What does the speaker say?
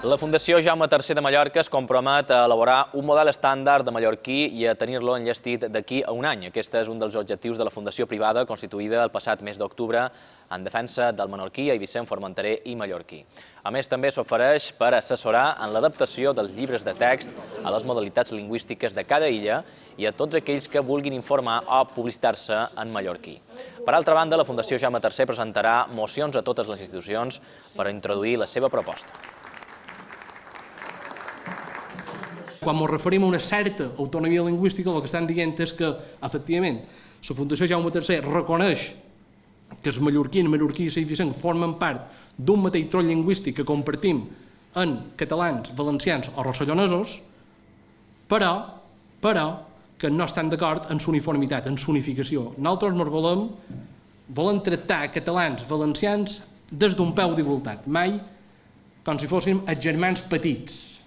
La Fundació Jaume III de Mallorca es compromet a elaborar un model estàndard de mallorquí i a tenir-lo enllestit d'aquí a un any. Aquest és un dels objectius de la fundació privada constituïda el passat mes d'octubre en defensa del menorquí, eivissent, formenterer i mallorquí. A més, també s'ofereix per assessorar en l'adaptació dels llibres de text a les modalitats lingüístiques de cada illa i a tots aquells que vulguin informar o publicitar-se en mallorquí. Per altra banda, la Fundació Jaume III presentarà mocions a totes les institucions per introduir la seva proposta. Quan ens referim a una certa autonomia lingüística, el que estan dient és que, efectivament, la Fundació Jaume III reconeix que el mallorquí i l'eivissent formen part d'un mateix tronc lingüístic que compartim en catalans, valencians o rossellonesos, però que no estan d'acord en l'uniformitat, en l'unificació. Nosaltres volem tractar catalans, valencians des d'un peu d'igualtat, mai com si fóssim els germans petits.